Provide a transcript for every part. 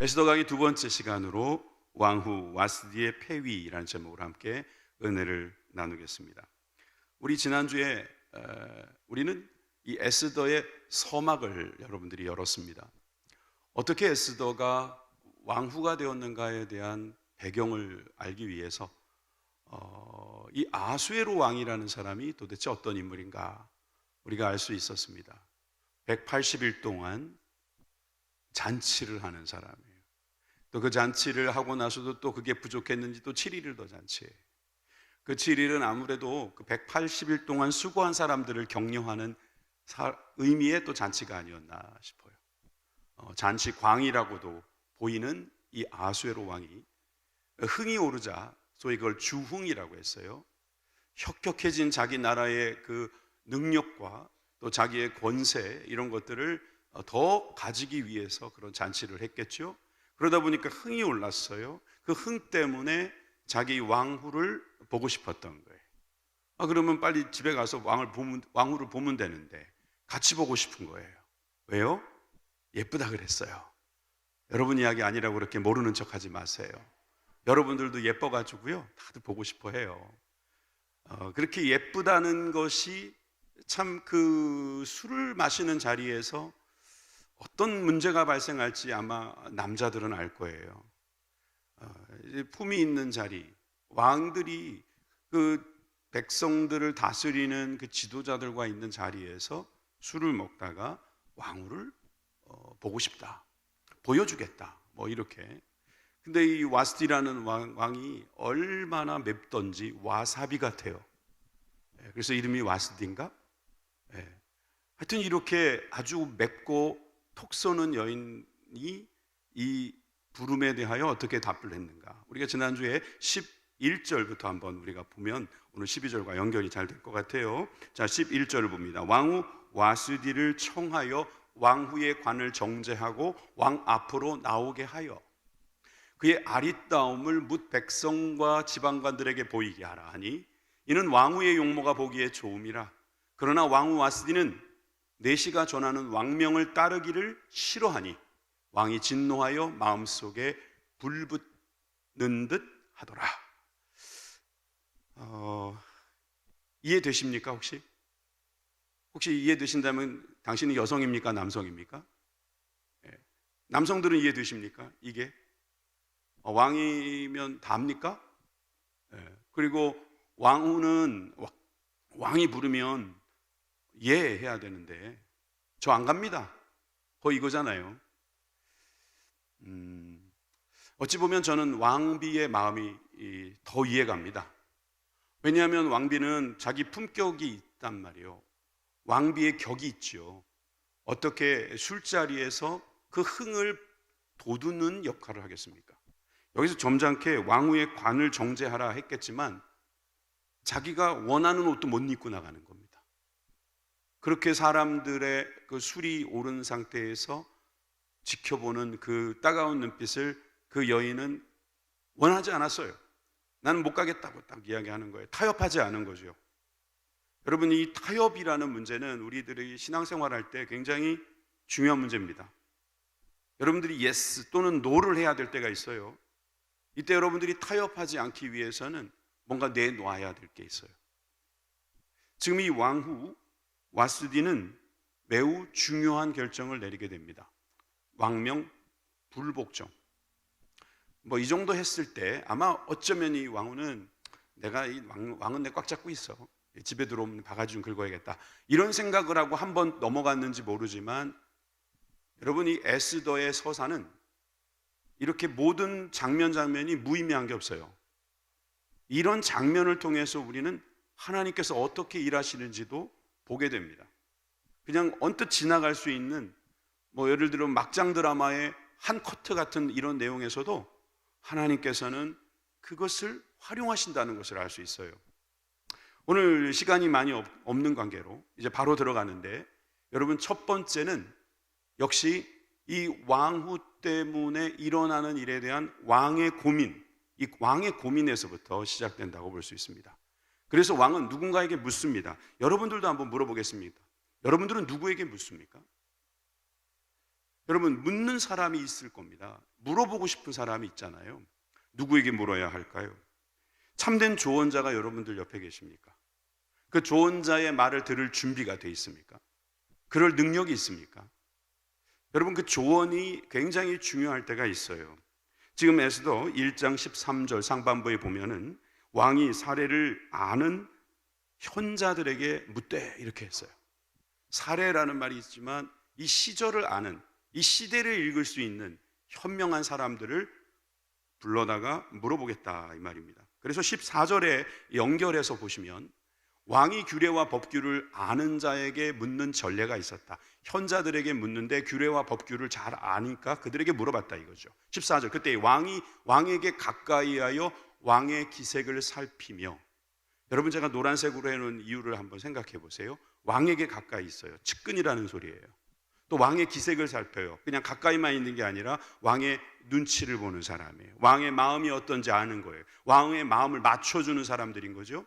에스더 강의 두 번째 시간으로 왕후 와스디의 폐위라는 제목으로 함께 은혜를 나누겠습니다. 우리 지난주에 우리는 이 에스더의 서막을 여러분들이 열었습니다. 어떻게 에스더가 왕후가 되었는가에 대한 배경을 알기 위해서 이 아수에로 왕이라는 사람이 도대체 어떤 인물인가 우리가 알 수 있었습니다. 180일 동안 잔치를 하는 사람이에요. 또 그 잔치를 하고 나서도 또 그게 부족했는지 또 7일을 더 잔치해요. 그 7일은 아무래도 그 180일 동안 수고한 사람들을 격려하는 의미의 또 잔치가 아니었나 싶어요. 잔치광이라고도 보이는 이 아수에로 왕이 흥이 오르자 소위 그걸 주흥이라고 했어요. 혁혁해진 자기 나라의 그 능력과 또 자기의 권세 이런 것들을 더 가지기 위해서 그런 잔치를 했겠죠. 그러다 보니까 흥이 올랐어요. 그 흥 때문에 자기 왕후를 보고 싶었던 거예요. 그러면 빨리 집에 가서 왕후를 보면 되는데 같이 보고 싶은 거예요. 왜요? 예쁘다 그랬어요. 여러분 이야기 아니라고 그렇게 모르는 척하지 마세요. 여러분들도 예뻐가지고요 다들 보고 싶어 해요. 그렇게 예쁘다는 것이 참 그 술을 마시는 자리에서 어떤 문제가 발생할지 아마 남자들은 알 거예요. 품위 있는 자리, 왕들이 그 백성들을 다스리는 그 지도자들과 있는 자리에서 술을 먹다가 왕후를 보고 싶다, 보여주겠다, 뭐 이렇게. 근데 이 와스디라는 왕이 얼마나 맵던지 와사비 같아요. 그래서 이름이 와스디인가? 하여튼 이렇게 아주 맵고 톡 쏘는 여인이 이 부름에 대하여 어떻게 답을 했는가? 우리가 지난주에 11절부터 한번 우리가 보면 오늘 12절과 연결이 잘 될 것 같아요. 자, 11절을 봅니다. 왕후 와스디를 청하여 왕후의 관을 정제하고 왕 앞으로 나오게 하여 그의 아리따움을 뭇 백성과 지방관들에게 보이게 하라 하니 이는 왕후의 용모가 보기에 좋음이라. 그러나 왕후 와스디는 내시가 전하는 왕명을 따르기를 싫어하니 왕이 진노하여 마음속에 불붙는 듯 하더라. 이해되십니까 혹시? 혹시 이해되신다면 당신은 여성입니까 남성입니까? 남성들은 이해되십니까? 이게 왕이면 답니까? 그리고 왕후는 왕이 부르면 예 해야 되는데 저 안 갑니다. 거의 이거잖아요. 어찌 보면 저는 왕비의 마음이 더 이해갑니다. 왜냐하면 왕비는 자기 품격이 있단 말이에요. 왕비의 격이 있죠. 어떻게 술자리에서 그 흥을 돋우는 역할을 하겠습니까? 여기서 점잖게 왕후의 관을 정제하라 했겠지만 자기가 원하는 옷도 못 입고 나가는 겁니다. 그렇게 사람들의 그 술이 오른 상태에서 지켜보는 그 따가운 눈빛을 그 여인은 원하지 않았어요. 나는 못 가겠다고 딱 이야기하는 거예요. 타협하지 않은 거죠. 여러분, 이 타협이라는 문제는 우리들이 신앙생활할 때 굉장히 중요한 문제입니다. 여러분들이 yes 또는 no를 해야 될 때가 있어요. 이때 여러분들이 타협하지 않기 위해서는 뭔가 내놔야 될 게 있어요. 지금 이 왕후 와스디는 매우 중요한 결정을 내리게 됩니다. 왕명 불복종. 뭐 이 정도 했을 때 아마 어쩌면 이 왕후는 내가 이 왕은 내 꽉 잡고 있어. 집에 들어오면 바가지 좀 긁어야겠다. 이런 생각을 하고 한번 넘어갔는지 모르지만 여러분 이 에스더의 서사는 이렇게 모든 장면이 무의미한 게 없어요. 이런 장면을 통해서 우리는 하나님께서 어떻게 일하시는지도 보게 됩니다. 그냥 언뜻 지나갈 수 있는 뭐 예를 들어 막장 드라마의 한 커트 같은 이런 내용에서도 하나님께서는 그것을 활용하신다는 것을 알 수 있어요. 오늘 시간이 많이 없는 관계로 이제 바로 들어가는데 여러분 첫 번째는 역시 이 왕후 때문에 일어나는 일에 대한 왕의 고민, 이 왕의 고민에서부터 시작된다고 볼 수 있습니다. 그래서 왕은 누군가에게 묻습니다. 여러분들도 한번 물어보겠습니다. 여러분들은 누구에게 묻습니까? 여러분, 묻는 사람이 있을 겁니다. 물어보고 싶은 사람이 있잖아요. 누구에게 물어야 할까요? 참된 조언자가 여러분들 옆에 계십니까? 그 조언자의 말을 들을 준비가 돼 있습니까? 그럴 능력이 있습니까? 여러분, 그 조언이 굉장히 중요할 때가 있어요. 지금 에스더 1장 13절 상반부에 보면은 왕이 사례를 아는 현자들에게 묻되 이렇게 했어요. 사례라는 말이 있지만 이 시절을 아는, 이 시대를 읽을 수 있는 현명한 사람들을 불러다가 물어보겠다 이 말입니다. 그래서 14절에 연결해서 보시면 왕이 규례와 법규를 아는 자에게 묻는 전례가 있었다. 현자들에게 묻는데 규례와 법규를 잘 아니까 그들에게 물어봤다 이거죠. 14절, 그때 왕이 왕에게 가까이 하여 왕의 기색을 살피며, 여러분 제가 노란색으로 해놓은 이유를 한번 생각해 보세요. 왕에게 가까이 있어요. 측근이라는 소리예요. 또 왕의 기색을 살펴요. 그냥 가까이만 있는 게 아니라 왕의 눈치를 보는 사람이에요. 왕의 마음이 어떤지 아는 거예요. 왕의 마음을 맞춰주는 사람들인 거죠.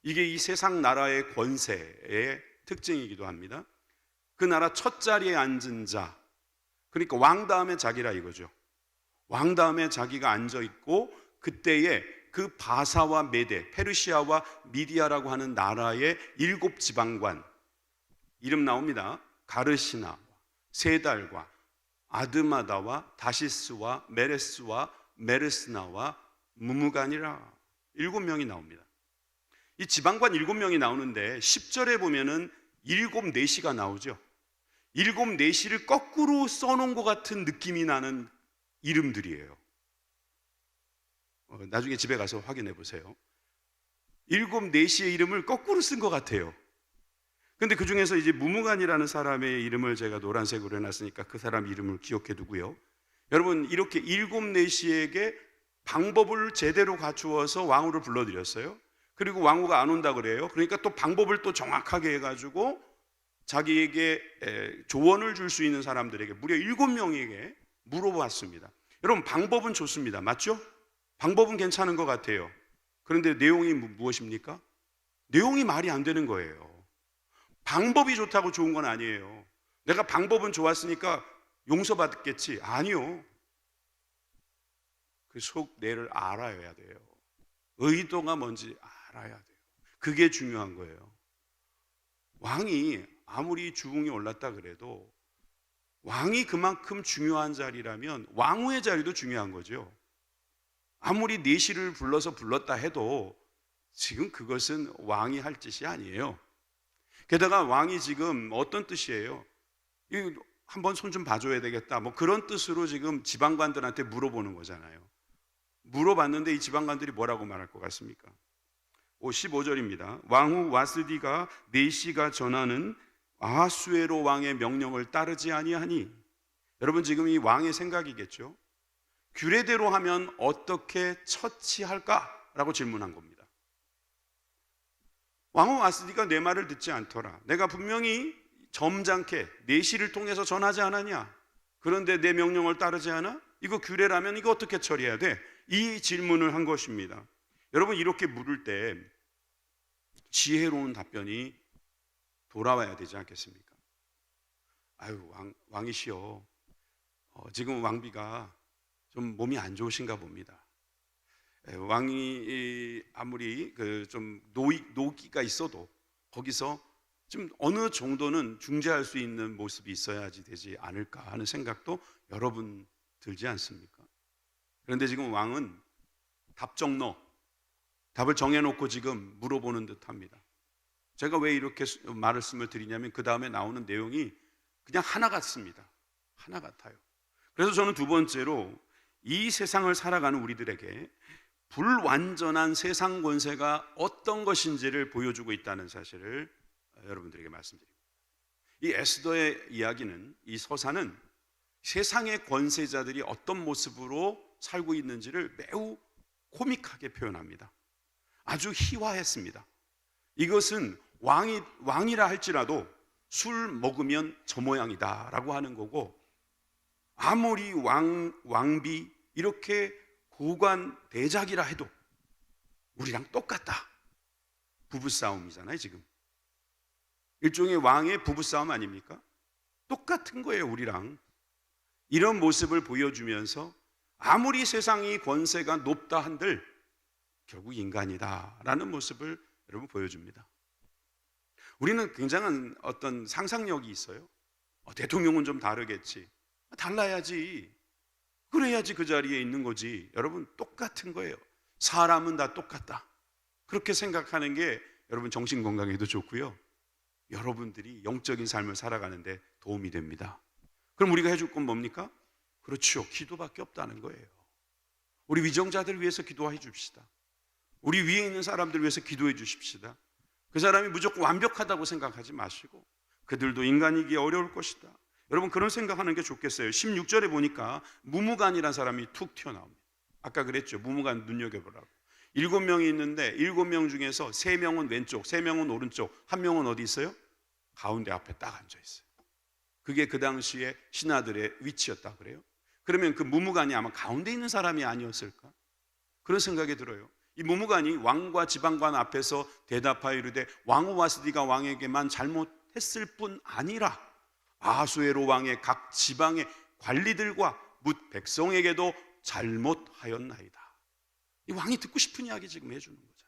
이게 이 세상 나라의 권세의 특징이기도 합니다. 그 나라 첫 자리에 앉은 자, 그러니까 왕 다음에 자기라 이거죠. 왕 다음에 자기가 앉아 있고, 그때에 그 바사와 메데, 페르시아와 미디아라고 하는 나라의 7 지방관, 이름 나옵니다. 가르시나, 세달과 아드마다와 다시스와 메레스와 메르스나와 무무간이라 7명이 나옵니다. 이 지방관 7명이 나오는데 10절에 보면은 7내시가 나오죠. 7내시를 거꾸로 써놓은 것 같은 느낌이 나는 이름들이에요. 나중에 집에 가서 확인해 보세요. 7내시의 이름을 거꾸로 쓴 것 같아요. 근데 그 중에서 이제 무무간이라는 사람의 이름을 제가 노란색으로 해놨으니까 그 사람 이름을 기억해 두고요. 여러분, 이렇게 7내시에게 방법을 제대로 갖추어서 왕후를 불러들였어요. 그리고 왕후가 안 온다 그래요. 그러니까 또 방법을 또 정확하게 해가지고 자기에게 조언을 줄 수 있는 사람들에게 무려 7명에게 물어봤습니다. 여러분, 방법은 좋습니다. 맞죠? 방법은 괜찮은 것 같아요. 그런데 내용이 무엇입니까? 내용이 말이 안 되는 거예요. 방법이 좋다고 좋은 건 아니에요. 내가 방법은 좋았으니까 용서받겠지. 아니요. 그 속내를 알아야 돼요. 의도가 뭔지 알아야 돼요. 그게 중요한 거예요. 왕이 아무리 주웅이 올랐다 그래도 왕이 그만큼 중요한 자리라면 왕후의 자리도 중요한 거죠. 아무리 내시를 불렀다 해도 지금 그것은 왕이 할 짓이 아니에요. 게다가 왕이 지금 어떤 뜻이에요? 한번 손 좀 봐줘야 되겠다, 뭐 그런 뜻으로 지금 지방관들한테 물어보는 거잖아요. 물어봤는데 이 지방관들이 뭐라고 말할 것 같습니까? 15절입니다. 왕후 와스디가 내시가 전하는 아하수에로 왕의 명령을 따르지 아니하니. 여러분, 지금 이 왕의 생각이겠죠. 규례대로 하면 어떻게 처치할까라고 질문한 겁니다. 왕후 와스디가 내 말을 듣지 않더라. 내가 분명히 점잖게 내시를 통해서 전하지 않았냐? 그런데 내 명령을 따르지 않아? 이거 규례라면 이거 어떻게 처리해야 돼? 이 질문을 한 것입니다. 여러분, 이렇게 물을 때 지혜로운 답변이 돌아와야 되지 않겠습니까? 아유, 왕이시여, 지금 왕비가 좀 몸이 안 좋으신가 봅니다. 왕이 아무리 좀 노기가 있어도 거기서 좀 어느 정도는 중재할 수 있는 모습이 있어야지 되지 않을까 하는 생각도 여러분 들지 않습니까? 그런데 지금 왕은 답을 정해놓고 지금 물어보는 듯합니다. 제가 왜 이렇게 말씀을 드리냐면 그 다음에 나오는 내용이 그냥 하나 같습니다. 하나 같아요. 그래서 저는 두 번째로 이 세상을 살아가는 우리들에게 불완전한 세상 권세가 어떤 것인지를 보여주고 있다는 사실을 여러분들에게 말씀드립니다. 이 에스더의 이야기는, 이 서사는 세상의 권세자들이 어떤 모습으로 살고 있는지를 매우 코믹하게 표현합니다. 아주 희화했습니다. 이것은 왕이라 할지라도 술 먹으면 저 모양이다 라고 하는 거고, 아무리 왕비 이렇게 고관 대작이라 해도 우리랑 똑같다. 부부싸움이잖아요. 지금 일종의 왕의 부부싸움 아닙니까? 똑같은 거예요. 우리랑 이런 모습을 보여주면서 아무리 세상이 권세가 높다 한들 결국 인간이다라는 모습을 여러분 보여줍니다. 우리는 굉장한 어떤 상상력이 있어요. 대통령은 좀 다르겠지. 달라야지. 그래야지 그 자리에 있는 거지. 여러분 똑같은 거예요. 사람은 다 똑같다. 그렇게 생각하는 게 여러분 정신 건강에도 좋고요. 여러분들이 영적인 삶을 살아가는데 도움이 됩니다. 그럼 우리가 해줄 건 뭡니까? 그렇죠. 기도밖에 없다는 거예요. 우리 위정자들 위해서 기도해 줍시다. 우리 위에 있는 사람들 위해서 기도해 주십시다. 그 사람이 무조건 완벽하다고 생각하지 마시고 그들도 인간이기에 어려울 것이다. 여러분 그런 생각하는 게 좋겠어요. 16절에 보니까 무무간이라는 사람이 툭 튀어나옵니다. 아까 그랬죠. 무무간 눈여겨보라고. 7명이 있는데 7명 중에서 3명은 왼쪽, 3명은 오른쪽, 1명은 어디 있어요? 가운데 앞에 딱 앉아 있어요. 그게 그 당시에 신하들의 위치였다 그래요. 그러면 그 무무간이 아마 가운데 있는 사람이 아니었을까? 그런 생각이 들어요. 이 무무간이 왕과 지방관 앞에서 대답하여 이르되 왕후 와스디가 왕에게만 잘못했을 뿐 아니라 아수에로 왕의 각 지방의 관리들과 뭇 백성에게도 잘못하였나이다. 이 왕이 듣고 싶은 이야기 지금 해주는 거죠.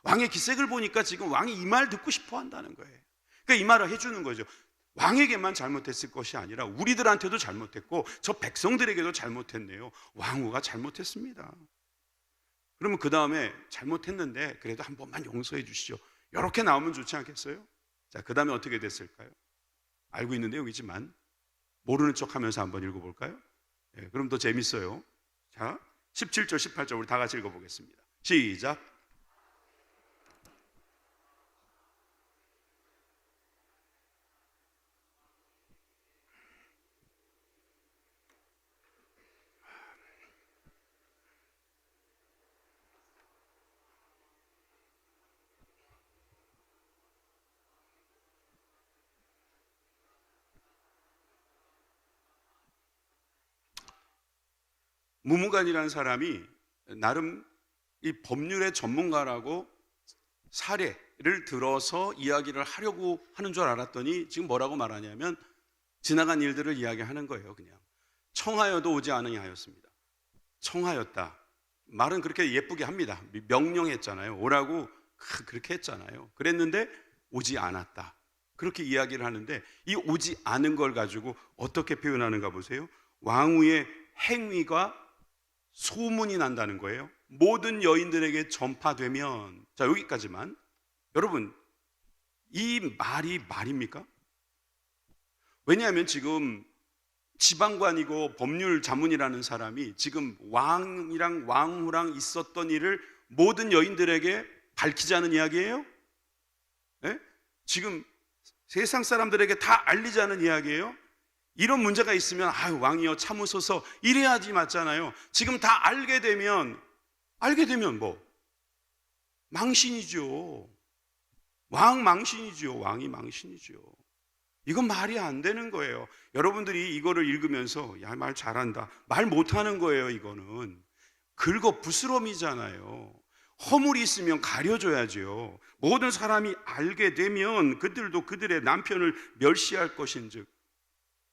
왕의 기색을 보니까 지금 왕이 이 말 듣고 싶어 한다는 거예요. 그러니까 이 말을 해주는 거죠. 왕에게만 잘못했을 것이 아니라 우리들한테도 잘못했고 저 백성들에게도 잘못했네요. 왕후가 잘못했습니다. 그러면 그 다음에 잘못했는데 그래도 한 번만 용서해 주시죠. 이렇게 나오면 좋지 않겠어요? 자, 그 다음에 어떻게 됐을까요? 알고 있는 내용이지만 모르는 척 하면서 한번 읽어볼까요? 그럼 더 재밌어요. 자, 17절, 18절 우리 다 같이 읽어보겠습니다. 시작. 무무간이라는 사람이 나름 이 법률의 전문가라고 사례를 들어서 이야기를 하려고 하는 줄 알았더니 지금 뭐라고 말하냐면 지나간 일들을 이야기하는 거예요. 그냥 청하여도 오지 않으냐 하였습니다. 청하였다. 말은 그렇게 예쁘게 합니다. 명령했잖아요. 오라고 그렇게 했잖아요. 그랬는데 오지 않았다. 그렇게 이야기를 하는데 이 오지 않은 걸 가지고 어떻게 표현하는가 보세요. 왕후의 행위가 소문이 난다는 거예요. 모든 여인들에게 전파되면, 자, 여기까지만. 여러분, 이 말이 말입니까? 왜냐하면 지금 지방관이고 법률 자문이라는 사람이 지금 왕이랑 왕후랑 있었던 일을 모든 여인들에게 밝히자는 이야기예요? 네? 지금 세상 사람들에게 다 알리자는 이야기예요? 이런 문제가 있으면 아유 왕이여 참으소서 이래야지 맞잖아요. 지금 다 알게 되면 뭐 망신이죠. 왕 망신이죠. 왕이 망신이죠. 이건 말이 안 되는 거예요. 여러분들이 이거를 읽으면서 야, 말 잘한다. 말 못하는 거예요. 이거는 긁어 부스럼이잖아요. 허물이 있으면 가려줘야죠. 모든 사람이 알게 되면 그들도 그들의 남편을 멸시할 것인즉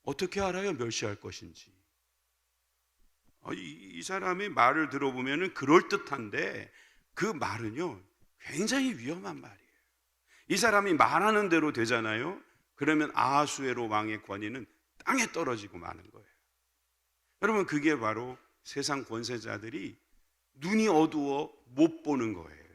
어떻게 알아요? 멸시할 것인지. 이 사람의 말을 들어보면 그럴듯한데 그 말은요 굉장히 위험한 말이에요. 이 사람이 말하는 대로 되잖아요. 그러면 아하수에로 왕의 권위는 땅에 떨어지고 마는 거예요. 여러분 그게 바로 세상 권세자들이 눈이 어두워 못 보는 거예요.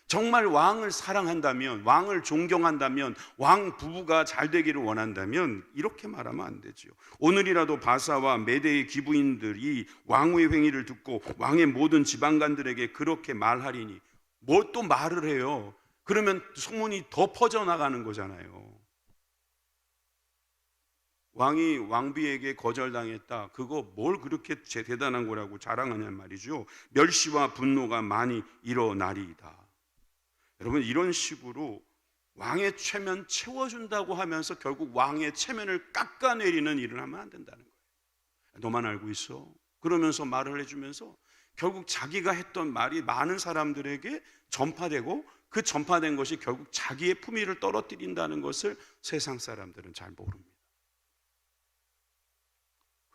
정말 왕을 사랑한다면, 왕을 존경한다면, 왕 부부가 잘 되기를 원한다면 이렇게 말하면 안 되죠. 오늘이라도 바사와 메대의 기부인들이 왕후의 행위를 듣고 왕의 모든 지방관들에게 그렇게 말하리니 뭘 또 말을 해요. 그러면 소문이 더 퍼져나가는 거잖아요. 왕이 왕비에게 거절당했다. 그거 뭘 그렇게 대단한 거라고 자랑하냔 말이죠. 멸시와 분노가 많이 일어나리이다. 여러분 이런 식으로 왕의 체면 채워준다고 하면서 결국 왕의 체면을 깎아내리는 일을 하면 안 된다는 거예요. 너만 알고 있어. 그러면서 말을 해주면서 결국 자기가 했던 말이 많은 사람들에게 전파되고 그 전파된 것이 결국 자기의 품위를 떨어뜨린다는 것을 세상 사람들은 잘 모릅니다.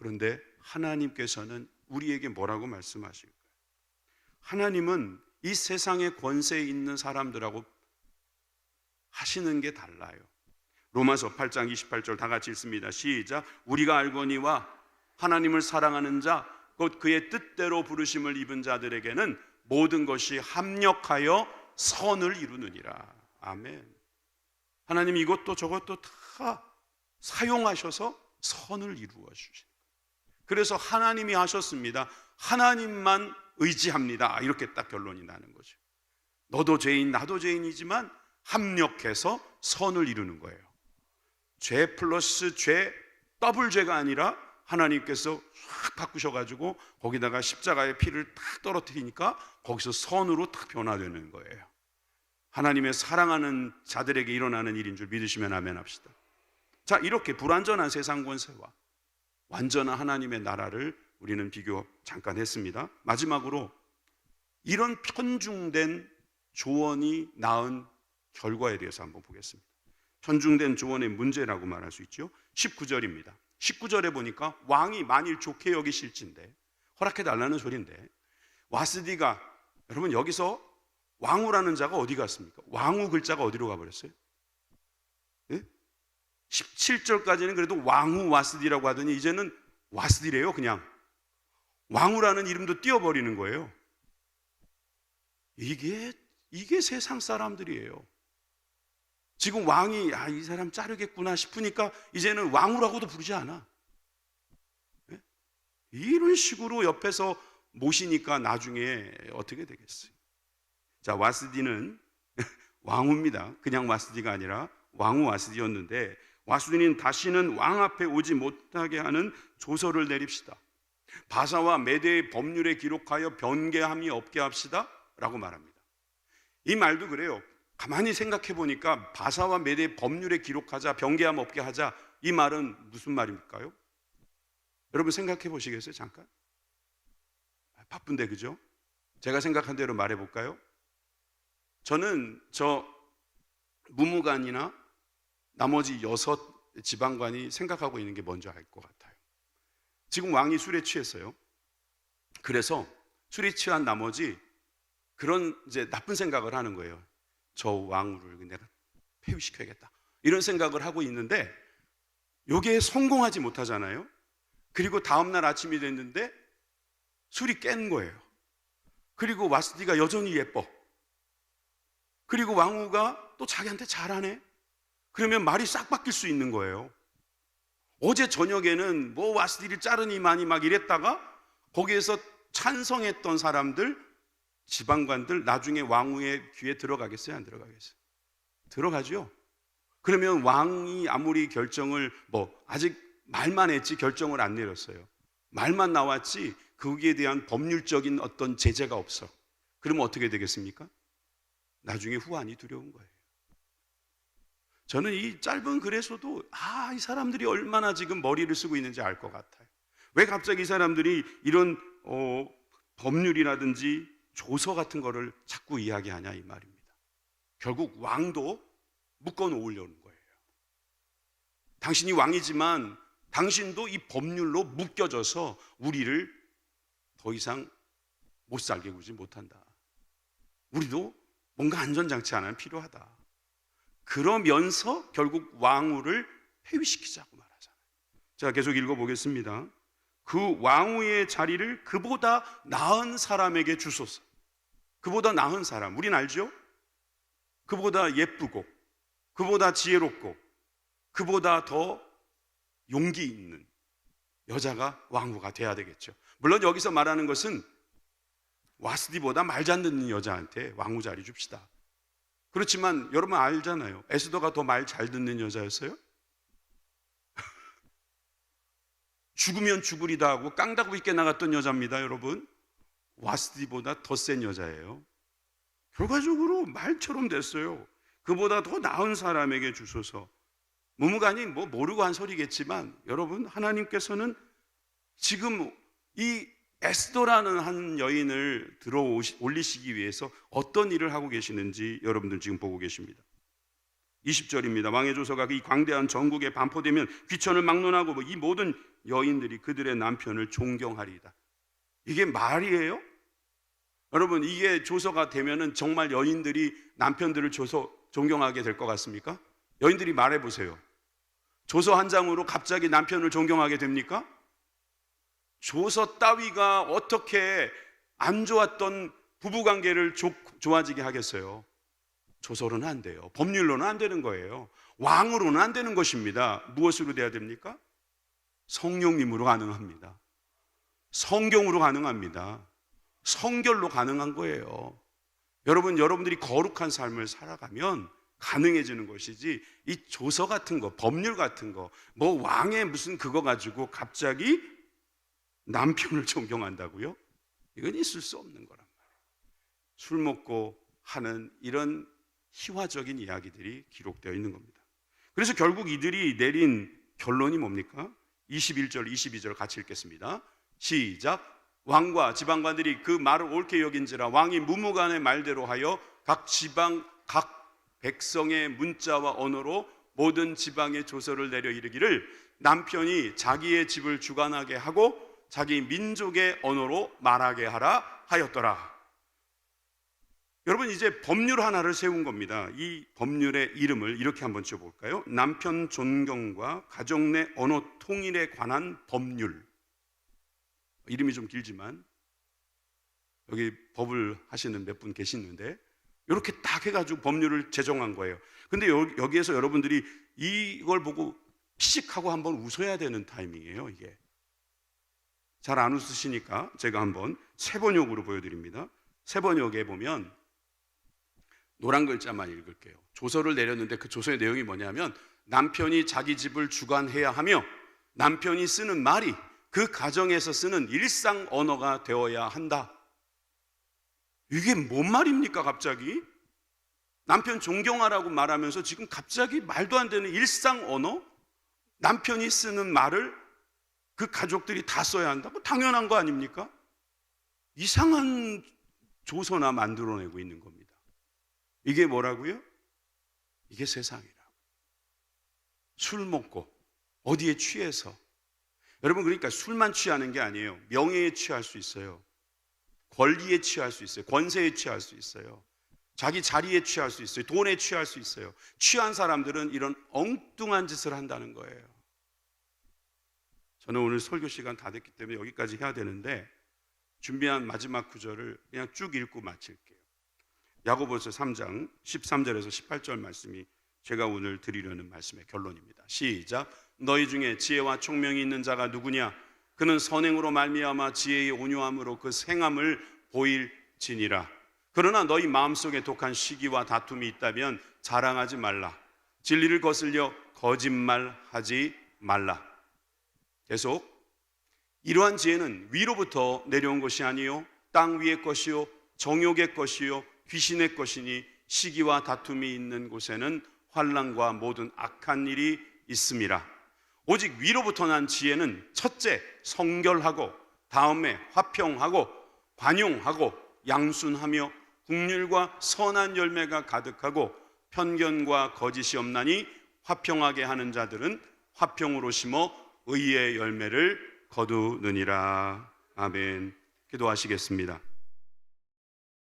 그런데 하나님께서는 우리에게 뭐라고 말씀하실까요? 하나님은 이 세상의 권세에 있는 사람들하고 하시는 게 달라요. 로마서 8장 28절 다 같이 읽습니다. 시작. 우리가 알거니와 하나님을 사랑하는 자 곧 그의 뜻대로 부르심을 입은 자들에게는 모든 것이 합력하여 선을 이루느니라. 아멘. 하나님 이것도 저것도 다 사용하셔서 선을 이루어 주신. 그래서 하나님이 하셨습니다. 하나님만 의지합니다. 이렇게 딱 결론이 나는 거죠. 너도 죄인 나도 죄인이지만 합력해서 선을 이루는 거예요. 죄 플러스 죄, 더블 죄가 아니라 하나님께서 확 바꾸셔가지고 거기다가 십자가의 피를 탁 떨어뜨리니까 거기서 선으로 탁 변화되는 거예요. 하나님의 사랑하는 자들에게 일어나는 일인 줄 믿으시면 아멘 합시다. 자, 이렇게 불완전한 세상 권세와 완전한 하나님의 나라를 우리는 비교 잠깐 했습니다. 마지막으로 이런 편중된 조언이 낳은 결과에 대해서 한번 보겠습니다. 편중된 조언의 문제라고 말할 수 있죠. 19절입니다. 19절에 보니까 왕이 만일 좋게 여기실진데, 허락해달라는 소리인데, 와스디가, 여러분 여기서 왕후라는 자가 어디 갔습니까? 왕후 글자가 어디로 가버렸어요? 네? 17절까지는 그래도 왕후 와스디라고 하더니 이제는 와스디래요. 그냥 왕후라는 이름도 띄워버리는 거예요. 이게 세상 사람들이에요. 지금 왕이 이 사람 자르겠구나 싶으니까 이제는 왕후라고도 부르지 않아. 네? 이런 식으로 옆에서 모시니까 나중에 어떻게 되겠어요? 자, 와스디는 왕후입니다. 그냥 와스디가 아니라 왕후 와스디였는데, 와스디는 다시는 왕 앞에 오지 못하게 하는 조서를 내립시다. 바사와 메대의 법률에 기록하여 변개함이 없게 합시다 라고 말합니다. 이 말도 그래요. 가만히 생각해 보니까 바사와 메대의 법률에 기록하자, 변개함 없게 하자, 이 말은 무슨 말일까요? 여러분 생각해 보시겠어요? 잠깐. 바쁜데 그죠? 제가 생각한 대로 말해 볼까요? 저는 저 무무관이나 나머지 6 지방관이 생각하고 있는 게 뭔지 알 것 같아요. 지금 왕이 술에 취했어요. 그래서 술에 취한 나머지 그런 이제 나쁜 생각을 하는 거예요. 저 왕후를 내가 폐위시켜야겠다, 이런 생각을 하고 있는데 이게 성공하지 못하잖아요. 그리고 다음날 아침이 됐는데 술이 깬 거예요. 그리고 와스디가 여전히 예뻐. 그리고 왕후가 또 자기한테 잘하네. 그러면 말이 싹 바뀔 수 있는 거예요. 어제 저녁에는 뭐 와스디를 자르니마니 막 이랬다가 거기에서 찬성했던 사람들, 지방관들 나중에 왕후의 귀에 들어가겠어요? 안 들어가겠어요? 들어가죠. 그러면 왕이 아무리 결정을 아직 말만 했지 결정을 안 내렸어요. 말만 나왔지 거기에 대한 법률적인 어떤 제재가 없어. 그러면 어떻게 되겠습니까? 나중에 후환이 두려운 거예요. 저는 이 짧은 글에서도 이 사람들이 얼마나 지금 머리를 쓰고 있는지 알 것 같아요. 왜 갑자기 이 사람들이 이런 법률이라든지 조서 같은 거를 자꾸 이야기하냐 이 말입니다. 결국 왕도 묶어 놓으려는 거예요. 당신이 왕이지만 당신도 이 법률로 묶여져서 우리를 더 이상 못 살게 굴지 못한다. 우리도 뭔가 안전장치 하나 필요하다. 그러면서 결국 왕후를 폐위시키자고 말하잖아요. 자, 계속 읽어보겠습니다. 그 왕후의 자리를 그보다 나은 사람에게 주소서. 그보다 나은 사람, 우린 알죠? 그보다 예쁘고 그보다 지혜롭고 그보다 더 용기 있는 여자가 왕후가 돼야 되겠죠. 물론 여기서 말하는 것은 와스디보다 말 잘 듣는 여자한테 왕후 자리 줍시다. 그렇지만 여러분 알잖아요. 에스더가 더 말 잘 듣는 여자였어요? 죽으면 죽으리다 하고 깡다구 있게 나갔던 여자입니다. 여러분, 와스디보다 더 센 여자예요. 결과적으로 말처럼 됐어요. 그보다 더 나은 사람에게 주소서. 무무관이 모르고 한 소리겠지만 여러분, 하나님께서는 지금 이 에스더라는 한 여인을 들어 올리시기 위해서 어떤 일을 하고 계시는지 여러분들 지금 보고 계십니다. 20절입니다. 왕의 조서가 이 광대한 전국에 반포되면 귀천을 막론하고 이 모든 여인들이 그들의 남편을 존경하리이다. 이게 말이에요? 여러분, 이게 조서가 되면은 정말 여인들이 남편들을 존경하게 될 것 같습니까? 여인들이 말해보세요. 조서 한 장으로 갑자기 남편을 존경하게 됩니까? 조서 따위가 어떻게 안 좋았던 부부관계를 좋아지게 하겠어요? 조서로는 안 돼요. 법률로는 안 되는 거예요. 왕으로는 안 되는 것입니다. 무엇으로 돼야 됩니까? 성령님으로 가능합니다. 성경으로 가능합니다. 성결로 가능한 거예요. 여러분들이 거룩한 삶을 살아가면 가능해지는 것이지, 이 조서 같은 거, 법률 같은 거, 뭐 왕의 무슨 그거 가지고 갑자기 남편을 존경한다고요? 이건 있을 수 없는 거란 말이에요. 술 먹고 하는 이런 희화적인 이야기들이 기록되어 있는 겁니다. 그래서 결국 이들이 내린 결론이 뭡니까? 21절, 22절 같이 읽겠습니다. 시작. 왕과 지방관들이 그 말을 옳게 여긴지라 왕이 무무간의 말대로 하여 각 지방 각 백성의 문자와 언어로 모든 지방의 조서를 내려 이르기를 남편이 자기의 집을 주관하게 하고 자기 민족의 언어로 말하게 하라 하였더라. 여러분, 이제 법률 하나를 세운 겁니다. 이 법률의 이름을 이렇게 한번 지어볼까요? 남편 존경과 가정 내 언어 통일에 관한 법률. 이름이 좀 길지만 여기 법을 하시는 몇 분 계시는데 이렇게 딱 해가지고 법률을 제정한 거예요. 근데 여기에서 여러분들이 이걸 보고 피식하고 한번 웃어야 되는 타이밍이에요. 이게 잘 안 웃으시니까 제가 한번 세번역으로 보여드립니다. 세번역에 보면 노란 글자만 읽을게요. 조서를 내렸는데 그 조서의 내용이 뭐냐면 남편이 자기 집을 주관해야 하며 남편이 쓰는 말이 그 가정에서 쓰는 일상 언어가 되어야 한다. 이게 뭔 말입니까 갑자기? 남편 존경하라고 말하면서 지금 갑자기 말도 안 되는 일상 언어? 남편이 쓰는 말을 그 가족들이 다 써야 한다고? 당연한 거 아닙니까? 이상한 조서나 만들어내고 있는 겁니다. 이게 뭐라고요? 이게 세상이라고. 술 먹고 어디에 취해서. 여러분, 그러니까 술만 취하는 게 아니에요. 명예에 취할 수 있어요. 권리에 취할 수 있어요. 권세에 취할 수 있어요. 자기 자리에 취할 수 있어요. 돈에 취할 수 있어요. 취한 사람들은 이런 엉뚱한 짓을 한다는 거예요. 저는 오늘 설교 시간 다 됐기 때문에 여기까지 해야 되는데 준비한 마지막 구절을 그냥 쭉 읽고 마칠게요. 야고보서 3장 13절에서 18절 말씀이 제가 오늘 드리려는 말씀의 결론입니다. 시작. 너희 중에 지혜와 총명이 있는 자가 누구냐? 그는 선행으로 말미암아 지혜의 온유함으로 그 생함을 보일지니라. 그러나 너희 마음속에 독한 시기와 다툼이 있다면 자랑하지 말라. 진리를 거슬려 거짓말하지 말라. 계속. 이러한 지혜는 위로부터 내려온 것이 아니요 땅 위의 것이요 정욕의 것이요 귀신의 것이니 시기와 다툼이 있는 곳에는 환난과 모든 악한 일이 있음이라. 오직 위로부터 난 지혜는 첫째 성결하고 다음에 화평하고 관용하고 양순하며 긍휼과 선한 열매가 가득하고 편견과 거짓이 없나니 화평하게 하는 자들은 화평으로 심어 의의 열매를 거두느니라. 아멘. 기도하시겠습니다.